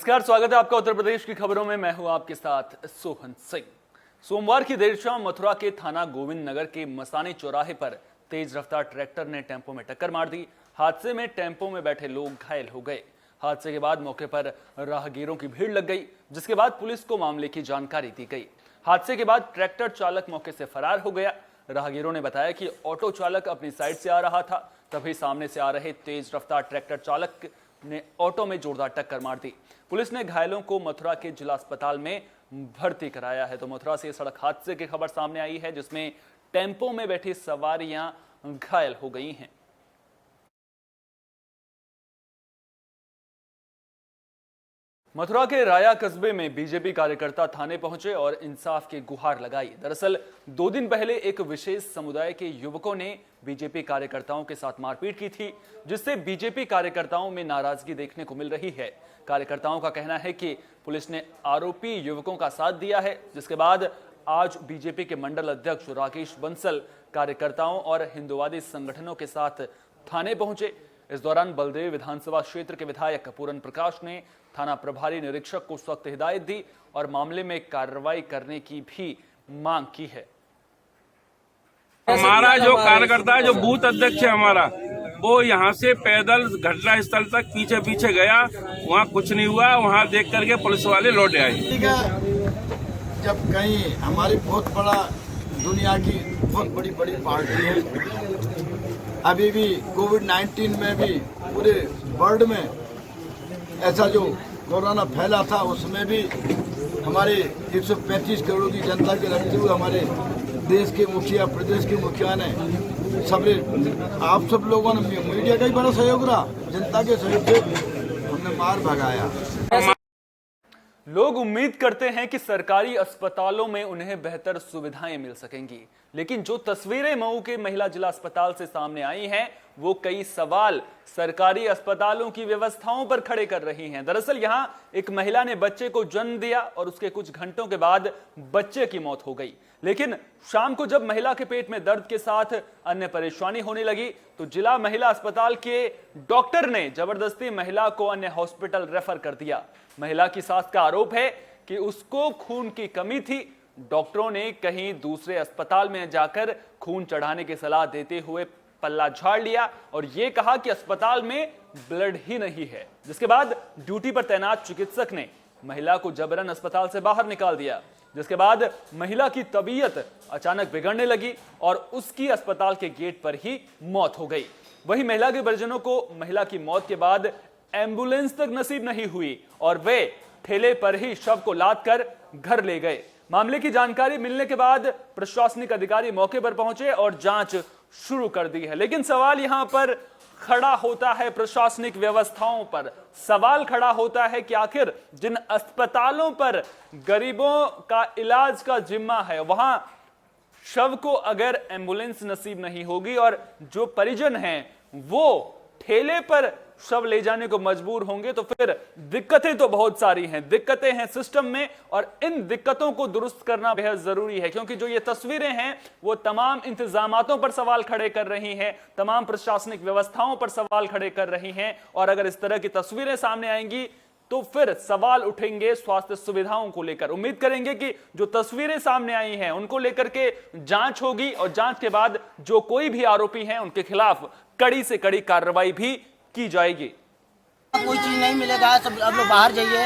नमस्कार, स्वागत है आपका उत्तर प्रदेश की खबरों में। मैं हूं आपके साथ सोहन सिंह। सोमवार की देर शाम मथुरा के थाना गोविंद नगर के मसानी चौराहे पर तेज रफ्तार ट्रैक्टर ने टेंपो में टक्कर मार दी। हादसे में टेंपो में बैठे लोग घायल हो गए। हादसे के बाद मौके पर राहगीरों की भीड़ लग गई, जिसके बाद पुलिस को मामले की जानकारी दी गई। हादसे के बाद ट्रैक्टर चालक मौके से फरार हो गया। राहगीरों ने बताया कि ऑटो चालक अपनी साइड से आ रहा था, तभी सामने से आ रहे तेज रफ्तार ट्रैक्टर चालक ने ऑटो में जोरदार टक्कर मार दी। पुलिस ने घायलों को मथुरा के जिला अस्पताल में भर्ती कराया है। तो मथुरा से सड़क हादसे की खबर सामने आई है, जिसमें टेंपो में बैठी सवारियां घायल हो गई हैं। मथुरा के राया कस्बे में बीजेपी कार्यकर्ता थाने पहुंचे और इंसाफ की गुहार लगाई। दरअसल 2 दिन पहले एक विशेष समुदाय के युवकों ने बीजेपी कार्यकर्ताओं के साथ मारपीट की थी, जिससे बीजेपी कार्यकर्ताओं में नाराजगी देखने को मिल रही है। कार्यकर्ताओं का कहना है कि पुलिस ने आरोपी युवकों का साथ दिया है, जिसके बाद आज बीजेपी के मंडल अध्यक्ष राकेश बंसल कार्यकर्ताओं और हिंदुवादी संगठनों के साथ थाने पहुंचे। इस दौरान बलदेव विधानसभा क्षेत्र के विधायक पूरन प्रकाश ने थाना प्रभारी निरीक्षक को सख्त हिदायत दी और मामले में कार्रवाई करने की भी मांग की है। हमारा जो कार्यकर्ता है, जो बूथ अध्यक्ष है हमारा, वो यहाँ से पैदल घटना स्थल तक पीछे पीछे गया। वहाँ कुछ नहीं हुआ। वहाँ देख करके पुलिस वाले लौट आए। जब कहीं हमारी बहुत बड़ा दुनिया की बहुत बड़ी बड़ी पार्टी है, अभी भी कोविड-19 में भी पूरे वर्ल्ड में ऐसा जो कोरोना फैला था, उसमें भी हमारे 135 करोड़ की जनता के रखते हुए हमारे देश के मुखिया, प्रदेश के मुखिया ने आप सब लोगों ने, मीडिया का ही बड़ा सहयोग रहा, जनता के सहयोग से हमने मार भगाया। लोग उम्मीद करते हैं कि सरकारी अस्पतालों में उन्हें बेहतर सुविधाएं मिल सकेंगी, लेकिन जो तस्वीरें मऊ के महिला जिला अस्पताल से सामने आई हैं, वो कई सवाल सरकारी अस्पतालों की व्यवस्थाओं पर खड़े कर रही हैं। दरअसल यहां एक महिला ने बच्चे को जन्म दिया और उसके कुछ घंटों के बाद बच्चे की मौत हो गई। लेकिन शाम को जब महिला के पेट में दर्द के साथ अन्य परेशानी होने लगी, तो जिला महिला अस्पताल के डॉक्टर ने जबरदस्ती महिला को अन्य हॉस्पिटल रेफर कर दिया। महिला की सास का आरोप है कि उसको खून की कमी थी। डॉक्टरों ने कहीं दूसरे अस्पताल में जाकर खून चढ़ाने की सलाह देते हुए पल्ला झाड़ लिया और यह कहा कि अस्पताल में ब्लड ही नहीं है, जिसके बाद ड्यूटी पर तैनात चिकित्सक ने महिला को जबरन अस्पताल से बाहर निकाल दिया। जिसके बाद महिला की तबीयत अचानक बिगड़ने लगी और उसकी अस्पताल के गेट पर ही मौत हो गई। वहीं महिला के परिजनों को महिला की मौत के बाद एम्बुलेंस तक नसीब नहीं हुई और वे ठेले पर ही शव को लाद कर घर ले गए। मामले की जानकारी मिलने के बाद प्रशासनिक अधिकारी मौके पर पहुंचे और जांच शुरू कर दी है। लेकिन सवाल यहां पर खड़ा होता है, प्रशासनिक व्यवस्थाओं पर सवाल खड़ा होता है कि आखिर जिन अस्पतालों पर गरीबों का इलाज का जिम्मा है, वहां शव को अगर एम्बुलेंस नसीब नहीं होगी और जो परिजन हैं वो ठेले पर शव ले जाने को मजबूर होंगे, तो फिर दिक्कतें तो बहुत सारी हैं। दिक्कतें हैं सिस्टम में और इन दिक्कतों को दुरुस्त करना बेहद जरूरी है, क्योंकि जो ये तस्वीरें हैं वो तमाम इंतजामातों पर सवाल खड़े कर रही हैं, तमाम प्रशासनिक व्यवस्थाओं पर सवाल खड़े कर रही हैं। और अगर इस तरह की तस्वीरें सामने आएंगी तो फिर सवाल उठेंगे स्वास्थ्य सुविधाओं को लेकर। उम्मीद करेंगे कि जो तस्वीरें सामने आई हैं उनको लेकर के जांच होगी और जांच के बाद जो कोई भी आरोपी हैं उनके खिलाफ कड़ी से कड़ी कार्रवाई भी की जाएगी। कोई चीज नहीं मिलेगा, सब अब लोग बाहर जाइए,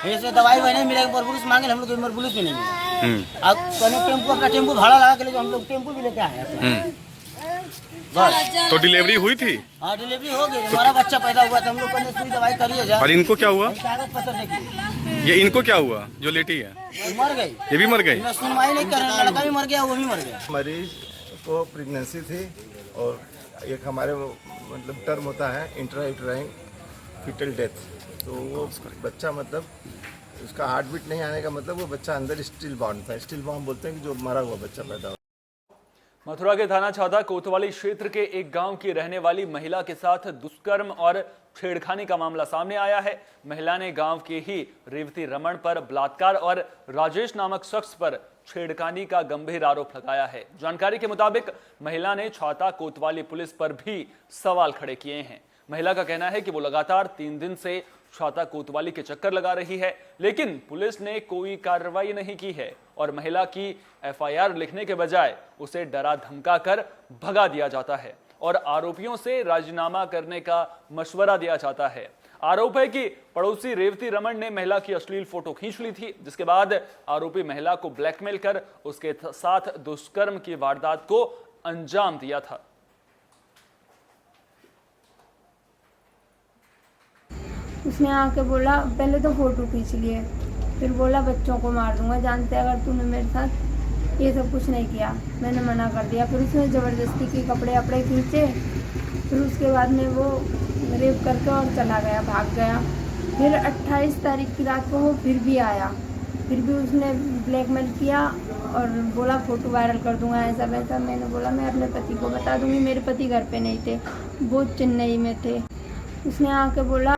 ऐसे दवाई वही नहीं मिलेगी। एम्बुलेंस मांगे हम लोग, एम्बुलेंस भी नहीं मिलेगा। अब टेम्पो, अपना टेम्पो भाड़ा लगा के ले, हम लोग टेम्पो भी लेके आए। तो डिलीवरी हुई थी? हाँ, डिलीवरी हो गई। हमारा बच्चा पैदा हुआ था, हम लोग ने सुई दवाई करी है। और इनको क्या हुआ? कागज पत्र देखिए। ये इनको क्या हुआ जो लेटी है? मर गई। ये भी मर गई? सुनवाई नहीं कर रहे, लड़का भी मर गया, वो भी मर गया। मरीज को प्रेगनेंसी थी और एक हमारे मतलब टर्म होता है इंट्रायूटेराइन फीटल डेथ, तो वो बच्चा मतलब उसका हार्ट बीट नहीं आने का मतलब वो बच्चा अंदर स्टिल बाउंड था। स्टिल बाउंड बोलते हैं कि जो मरा हुआ बच्चा पैदा हुआ। मथुरा के थाना छाता कोतवाली क्षेत्र के एक गांव की रहने वाली महिला के साथ दुष्कर्म और छेड़खानी का मामला सामने आया है। महिला ने गांव के ही रेवती रमन पर बलात्कार और राजेश नामक शख्स पर छेड़खानी का गंभीर आरोप लगाया है। जानकारी के मुताबिक महिला ने छाता कोतवाली पुलिस पर भी सवाल खड़े किए हैं। महिला का कहना है कि वो लगातार 3 दिन से छाता कोतवाली के चक्कर लगा रही है, लेकिन पुलिस ने कोई कार्रवाई नहीं की है और महिला की एफआईआर लिखने के बजाय उसे डरा धमका कर भगा दिया जाता है और आरोपियों से राजीनामा करने का मशवरा दिया जाता है। आरोप है कि पड़ोसी रेवती रमन ने महिला की अश्लील फोटो खींच ली थी, जिसके बाद आरोपी महिला को ब्लैकमेल कर उसके साथ दुष्कर्म की वारदात को अंजाम दिया था। उसने आके बोला, पहले तो फोटो खींच लिए, फिर बोला बच्चों को मार दूंगा, जानते अगर तूने मेरे साथ ये सब कुछ नहीं किया। मैंने मना कर दिया। फिर उसने ज़बरदस्ती के कपड़े वपड़े खींचे, फिर उसके बाद में वो रेप करके और चला गया, भाग गया। फिर 28 तारीख की रात को वो फिर भी आया, फिर भी उसने ब्लैकमेल किया और बोला फ़ोटो वायरल कर दूंगा, ऐसा वैसा। मैंने बोला मैं अपने पति को बता दूंगी। मेरे पति घर पे नहीं थे, वो चेन्नई में थे। उसने आके बोला।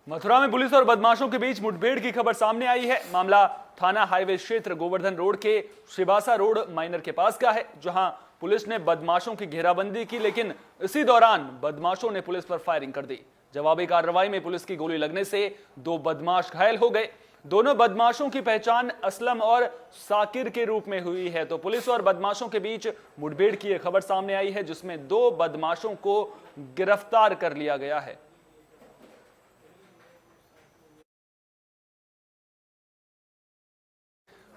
मथुरा में पुलिस और बदमाशों के बीच मुठभेड़ की खबर सामने आई है। मामला थाना हाईवे क्षेत्र गोवर्धन रोड के श्रीवासा रोड माइनर के पास का है, जहां पुलिस ने बदमाशों की घेराबंदी की, लेकिन इसी दौरान बदमाशों ने पुलिस पर फायरिंग कर दी। जवाबी कार्रवाई में पुलिस की गोली लगने से 2 बदमाश घायल हो गए। दोनों बदमाशों की पहचान असलम और साकिर के रूप में हुई है। तो पुलिस और बदमाशों के बीच मुठभेड़ की एक खबर सामने आई है, जिसमें 2 बदमाशों को गिरफ्तार कर लिया गया है।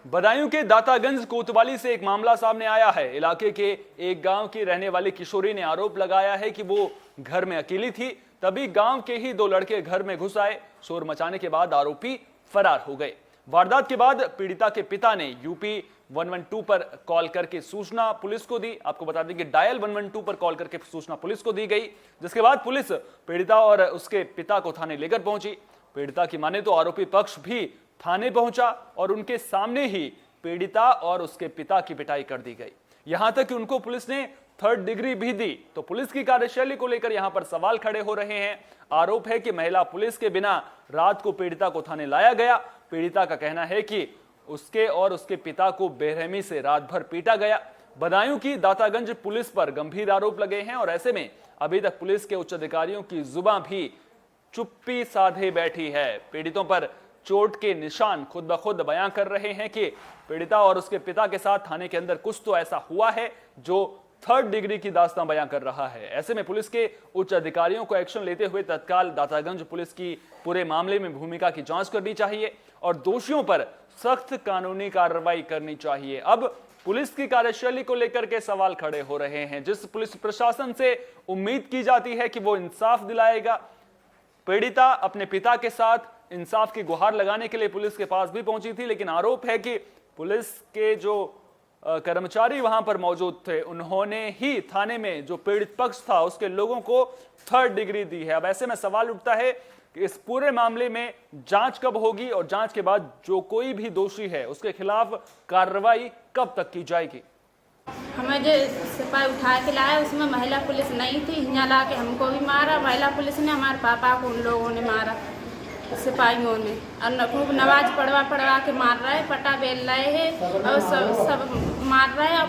बदायूं के दातागंज कोतवाली से एक मामला सामने आया है। इलाके के एक गांव की रहने वाली किशोरी ने आरोप लगाया है कि वो घर में अकेली थी, तभी गांव के ही 2 लड़के घर में घुस आए। शोर मचाने के बाद आरोपी फरार हो गए। वारदात के बाद पीड़िता के पिता ने यूपी 112 पर कॉल करके सूचना पुलिस को दी। आपको बता दें कि डायल 112 पर कॉल करके सूचना पुलिस को दी गई, जिसके बाद पुलिस पीड़िता और उसके पिता को थाने लेकर पहुंची। पीड़िता की माने तो आरोपी पक्ष भी थाने पहुंचा और उनके सामने ही पीड़िता और उसके पिता की पिटाई कर दी गई। यहां तक कि उनको पुलिस ने 3rd डिग्री भी दी। तो पुलिस की कार्यशैली को लेकर यहां पर सवाल खड़े हो रहे हैं। आरोप है कि महिला पुलिस के बिना रात को पीड़िता को थाने लाया गया। पीड़िता का कहना है कि उसके और उसके पिता को बेरहमी से रात भर पीटा गया। बदायूं की दातागंज पुलिस पर गंभीर आरोप लगे हैं और ऐसे में अभी तक पुलिस के उच्च अधिकारियों की जुबान भी चुप्पी साधे बैठी है। पीड़ितों पर चोट के निशान खुद ब खुद बयां कर रहे हैं कि पीड़िता और उसके पिता के साथ थाने के अंदर कुछ तो ऐसा हुआ है जो 3rd डिग्री की दास्तां बयां कर रहा है। ऐसे में पुलिस के उच्च अधिकारियों को एक्शन लेते हुए तत्काल दातागंज पुलिस की पूरे मामले में भूमिका की जांच करनी चाहिए और दोषियों पर सख्त कानूनी कार्रवाई करनी चाहिए। अब पुलिस की कार्यशैली को लेकर के सवाल खड़े हो रहे हैं। जिस पुलिस प्रशासन से उम्मीद की जाती है कि वो इंसाफ दिलाएगा, पीड़िता अपने पिता के साथ इंसाफ की गुहार लगाने के लिए पुलिस के पास भी पहुंची थी, लेकिन आरोप है कि पुलिस के जो कर्मचारी वहां पर मौजूद थे, उन्होंने ही थाने में जो पीड़ित पक्ष था उसके लोगों को 3rd डिग्री दी है। अब ऐसे में सवाल उठता है कि इस पूरे मामले में जांच कब होगी और जांच के बाद जो कोई भी दोषी है उसके खिलाफ कार्रवाई कब तक की जाएगी। हमें जो सिपाही उठा के लाया उसमें महिला पुलिस नहीं थी, यहाँ ला के हमको भी मारा। महिला पुलिस ने हमारे पापा को उन लोगों ने मारा, सिपाहियों ने, और खूब नमाज पढ़वा के मार रहे, पटा बेल रहे हैं और सब मार रहे हैं। और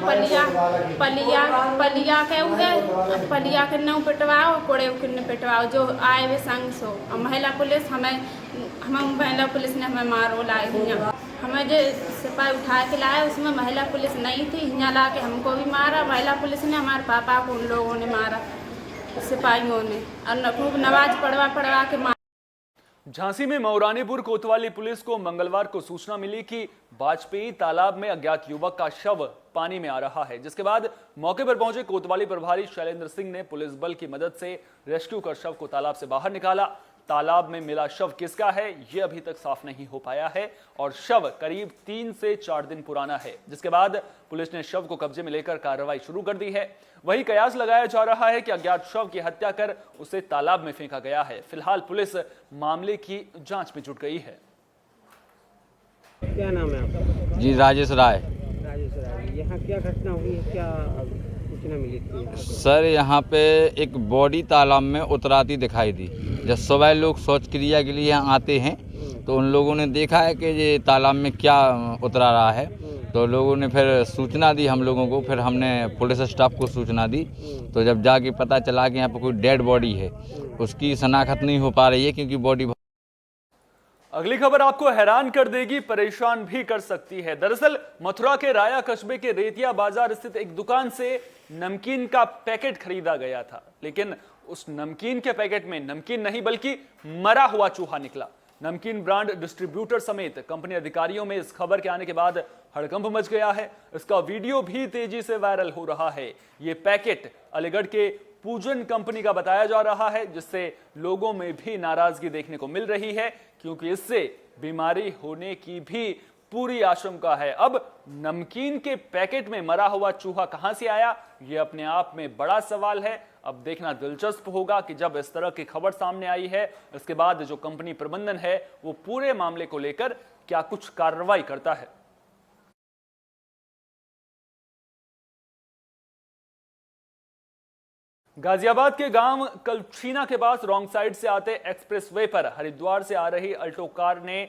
पलिया के हुए पलिया के न पिटवाओ, कोड़े के न पिटवाओ, जो आए वे संग सो। और महिला पुलिस महिला पुलिस ने हमें मारो लाए यहाँ। हमें जो सिपाही उठा के लाया उसमें महिला पुलिस नहीं थी, यहाँ ला के हमको भी मारा। महिला पुलिस ने हमारे पापा को उन लोगों ने मारा, सिपाहियों ने, और खूब नमाज पढ़वा के मारा। झांसी में मऊरानीपुर कोतवाली पुलिस को मंगलवार को सूचना मिली कि वाजपेयी तालाब में अज्ञात युवक का शव पानी में आ रहा है, जिसके बाद मौके पर पहुंचे कोतवाली प्रभारी शैलेंद्र सिंह ने पुलिस बल की मदद से रेस्क्यू कर शव को तालाब से बाहर निकाला। तालाब में मिला शव किसका है ये अभी तक साफ नहीं हो पाया है और शव करीब 3 से 4 दिन पुराना है, जिसके बाद पुलिस ने शव को कब्जे में लेकर कार्रवाई शुरू कर दी है। वही कयास लगाया जा रहा है कि अज्ञात शव की हत्या कर उसे तालाब में फेंका गया है। फिलहाल पुलिस मामले की जांच में जुट गई है। क्या नाम है आपका? जी राजेश राय। राजेश राय, यहाँ क्या घटना हुई है, क्या सूचना मिली थी? सर यहाँ पे एक बॉडी तालाब में उतराती दिखाई दी। जब सुबह लोग शौच क्रिया के लिए यहाँ आते हैं तो उन लोगों ने देखा है कि ये तालाब में क्या उतरा रहा है, तो लोगों ने फिर सूचना दी हम लोगों को, फिर हमने पुलिस स्टाफ को सूचना दी। तो जब जाके पता चला कि यहाँ पर कोई डेड बॉडी है, उसकी शनाख्त नहीं हो पा रही है क्योंकि बॉडी। अगली खबर आपको हैरान कर देगी, परेशान भी कर सकती है। दरअसल मथुरा के राया कस्बे के रेतिया बाजार स्थित एक दुकान से नमकीन का पैकेट खरीदा गया था, लेकिन उस नमकीन के पैकेट में नमकीन नहीं बल्कि मरा हुआ चूहा निकला। नमकीन ब्रांड डिस्ट्रीब्यूटर समेत कंपनी अधिकारियों में इस खबर के आने के बाद हड़कंप मच गया है। इसका वीडियो भी तेजी से वायरल हो रहा है। ये पैकेट अलीगढ़ के पूजन कंपनी का बताया जा रहा है, जिससे लोगों में भी नाराजगी देखने को मिल रही है, क्योंकि इससे बीमारी होने की भी पूरी आशंका है। अब नमकीन के पैकेट में मरा हुआ चूहा कहां से आया, यह अपने आप में बड़ा सवाल है। अब देखना दिलचस्प होगा कि जब इस तरह की खबर सामने आई है, इसके बाद जो कंपनी प्रबंधन है वो पूरे मामले को लेकर क्या कुछ कार्रवाई करता है। गाजियाबाद के गांव कलछीना के पास रॉन्ग साइड से आते एक्सप्रेसवे पर हरिद्वार से आ रही अल्टो कार ने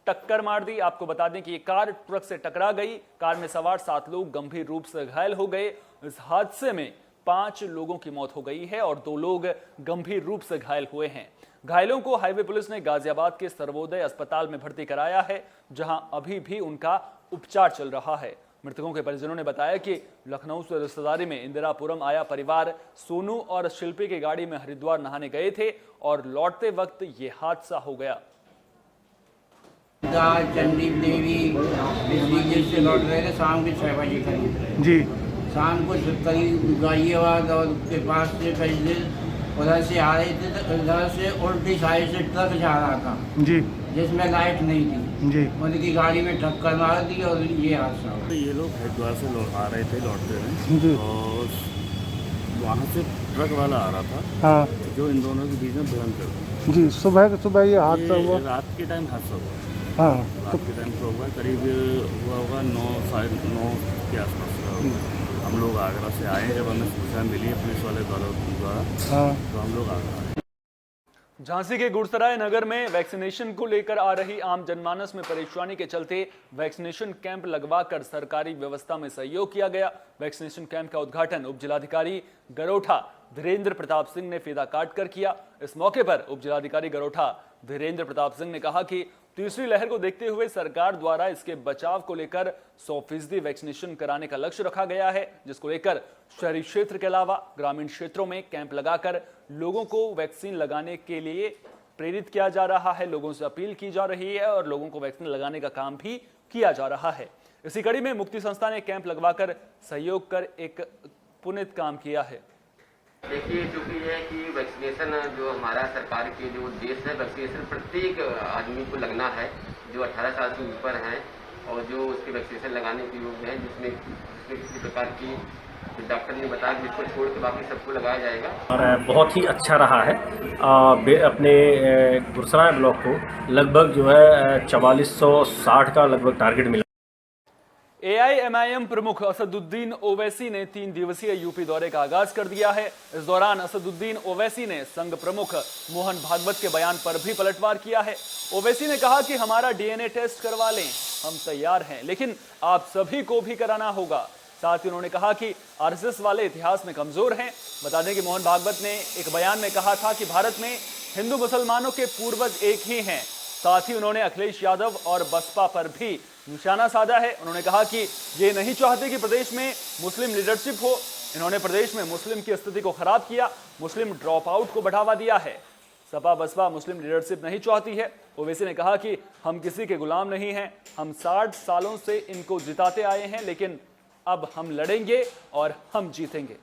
टक्कर मार दी। आपको बता दें कि ये कार ट्रक से टकरा गई। कार में सवार 7 लोग गंभीर रूप से घायल हो गए। इस हादसे में 5 लोगों की मौत हो गई है और 2 लोग गंभीर रूप से घायल हुए हैं। घायलों को हाईवे पुलिस ने गाजियाबाद के सर्वोदय अस्पताल में भर्ती कराया है, जहां अभी भी उनका उपचार चल रहा है। मृतकों के परिजनों ने बताया कि लखनऊ से रिश्तेदारी में इंदिरापुरम आया परिवार सोनू और शिल्पी की गाड़ी में हरिद्वार नहाने गए थे और लौटते वक्त ये हादसा हो गया। चंडी देवी बिजली से लौट रहे थे शाम के 6 बजे करीब जी। शाम को करीब गाजियाबाद और के पास से करीब उधर से आ रहे थे, तो उधर से उल्टी साइड से ट्रक जा रहा था जी, जिसमें लाइट नहीं थी जी। उनकी गाड़ी में टक्कर मार दी और ये हादसा हुआ। तो ये लोग हरिद्वार से आ रहे थे, लौटते हुए, और वहाँ से ट्रक वाला आ रहा था। हाँ। जो इन दोनों के बीच में भयंकर जी। सुबह ये हादसा हुआ, रात के टाइम हादसा हुआ। हाँ, रात के टाइम तो हुआ, करीब हुआ होगा 9 साढ़े 9 के आसपास। हम लोग आगरा से आए, जब हमें सूचना मिली है पुलिस वाले द्वारा, हाँ, तो हम लोग आगरा आए। झांसी के गुड़सराय नगर में वैक्सीनेशन को लेकर आ रही आम जनमानस में परेशानी के चलते वैक्सीनेशन कैंप लगवाकर सरकारी व्यवस्था में सहयोग किया गया। वैक्सीनेशन कैंप का उद्घाटन उप जिलाधिकारी गरोठा धीरेन्द्र प्रताप सिंह ने फीता काट कर किया। इस मौके पर उप जिलाधिकारी गरोठा धीरेन्द्र प्रताप सिंह ने कहा कि तीसरी लहर को देखते हुए सरकार द्वारा इसके बचाव को लेकर 100% वैक्सीनेशन कराने का लक्ष्य रखा गया है, जिसको लेकर शहरी क्षेत्र के अलावा ग्रामीण क्षेत्रों में कैंप लगाकर लोगों को वैक्सीन लगाने के लिए प्रेरित किया जा रहा है। लोगों से अपील की जा रही है और लोगों को वैक्सीन लगाने का काम भी किया जा रहा है। इसी कड़ी में मुक्ति संस्था ने कैंप लगवाकर सहयोग कर एक पुनीत काम किया है। देखिए, चूंकि ये है कि वैक्सीनेशन जो हमारा सरकार के जो उद्देश्य है, वैक्सीनेशन प्रत्येक आदमी को लगना है जो 18 साल से ऊपर हैं और जो उसके वैक्सीनेशन लगाने के योग्य हैं, जिसमें किसी प्रकार की डॉक्टर ने बताया कि इसको छोड़ के बाकी सबको लगाया जाएगा। और बहुत ही अच्छा रहा है। अपने गुड़सराय ब्लॉक को लगभग जो है 4460 का लगभग टारगेट मिला। AIMIM प्रमुख असदुद्दीन ओवैसी ने 3 दिवसीय यूपी दौरे का आगाज कर दिया है। इस दौरान असदुद्दीन ओवैसी ने संघ प्रमुख मोहन भागवत के बयान पर भी पलटवार किया है। ओवैसी ने कहा कि हमारा DNA टेस्ट करवा लें, हम तैयार हैं, लेकिन आप सभी को भी कराना होगा। साथ ही उन्होंने कहा कि RSS वाले इतिहास में कमजोर हैं। बता दें कि मोहन भागवत ने एक बयान में कहा था कि भारत में हिंदू मुसलमानों के पूर्वज एक ही हैं। साथ ही उन्होंने अखिलेश यादव और बसपा पर भी निशाना साधा है। उन्होंने कहा कि ये नहीं चाहते कि प्रदेश में मुस्लिम लीडरशिप हो। इन्होंने प्रदेश में मुस्लिम की स्थिति को खराब किया, मुस्लिम ड्रॉप आउट को बढ़ावा दिया है। सपा बसपा मुस्लिम लीडरशिप नहीं चाहती है। ओवैसी ने कहा कि हम किसी के गुलाम नहीं हैं, हम 60 सालों से इनको जिताते आए हैं, लेकिन अब हम लड़ेंगे और हम जीतेंगे।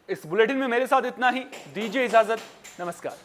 इस बुलेटिन में मेरे साथ इतना ही। दीजिए इजाजत, नमस्कार।